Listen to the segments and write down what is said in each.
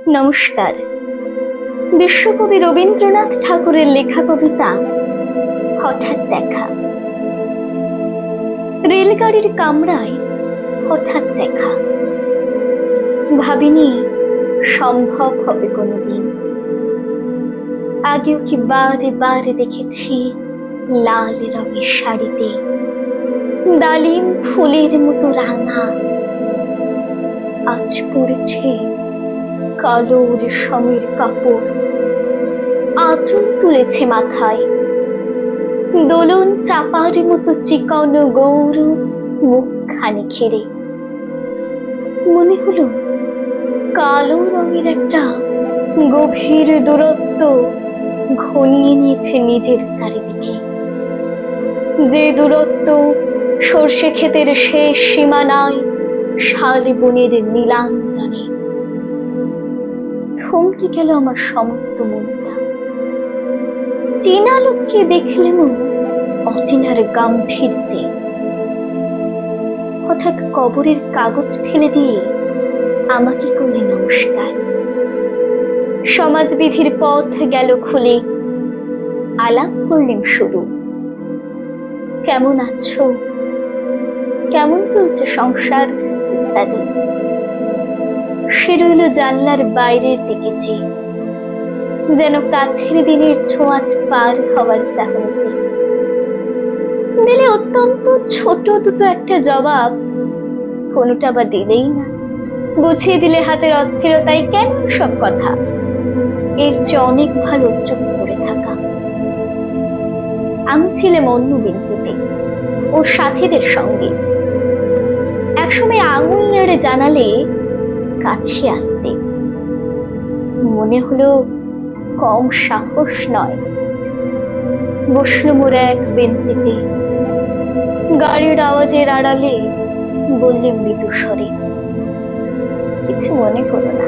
নমস্কার। বিশ্বকবি রবীন্দ্রনাথ ঠাকুরের লেখা কবিতা হঠাৎ দেখা। রেলগাড়ির কামরায় হঠাৎ দেখা, ভাবিনি সম্ভব হবে কোনোদিন। আগেও কি বারে বারে দেখেছি লাল রঙের শাড়িতে ডালিম ফুলের মতো রাঙা, আজ পড়েছে কালো রেশমের কাপড়, আঁচল তুলেছে মাথায়, দোলন চাপার মতো চিকন গৌর মুখখানি ঘিরে। মনে হলো কালো রঙের একটা গভীর দূরত্ব ঘনিয়ে নিয়েছে নিজের চারিদিকে, যে দূরত্ব সর্ষে ক্ষেতের শেষ সীমানায় শাল বনের নীলাঞ্জনে। থমকে গেল আমার সমস্ত মনটা। চেনা লোককে দেখলে মন অচেনার গাম্ভীর্যে। হঠাৎ কবরের কাগজ ফেলে দিয়ে আমাকে করলে নমস্কার। সমাজবিধির পথ গেল খুলে, আলাপ করলেন শুরু। কেমন আছো, কেমন চলছে সংসার ইত্যাদি। সে রইল জানলার বাইরের দিকে চেয়ে, যেন কাছের দিনের ছোঁয়াচ পার হওয়ার চাহনিতে। দিলে অত্যন্ত ছোট দুটো একটা জবাব, কোনোটা বা দিলেই না। গুছিয়ে দিলে হাতের অস্থিরতায় কেন সব কথা, এর চেয়ে অনেক ভালো চুপ করে থাকা। আমি ছিলাম অন্য বেঞ্চিতে ওর সাথীদের সঙ্গে। একসময় আঙুল নেড়ে জানালে কাছে আসতে, মনে হলো কম সাহস নয়। বসলুম ওর এক বেঞ্চিতে, গাড়ির আওয়াজের আড়ালে বললে মৃদু স্বরে, কিছু মনে করো না।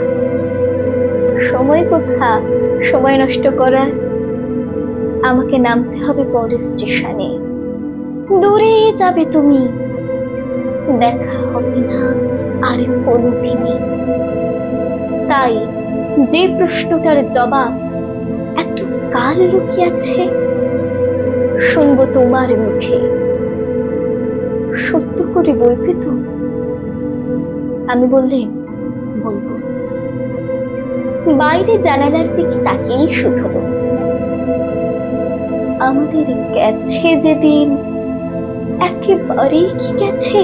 সময় কোথা সময় নষ্ট করার, আমাকে নামতে হবে পরের স্টেশনে। দূরে যাবে তুমি, দেখা হবে না আর কোনোদিনই। তাই যে প্রশ্নটার জবাব এত কাল লুকিয়ে আছে, শুনবো তোমার মুখে। সত্য করে বলবে তো? আমি বললেন বলবো। বাইরে জানালার দিকে তাকিয়েই শুধলো, আমাদের গেছে যেদিন একেবারেই কি গেছে,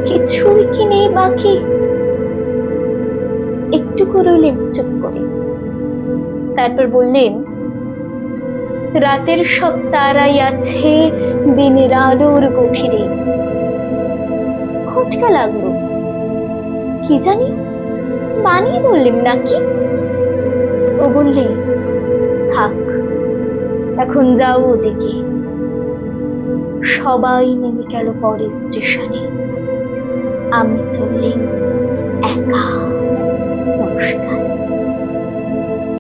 কিছুই কি নেই বাকি। একটু করলেন চুপ করে, তারপর বললেন, রাতের সব তারাই আছে দিনের আলোর গভীরে। খটকা লাগলো, কি জানি বানিয়ে বললেন নাকি। ও বললে, থাক এখন যাও ওদিকে। সবাই নেমে গেল পরের স্টেশনে, আমি চললেন একা। নমস্কার।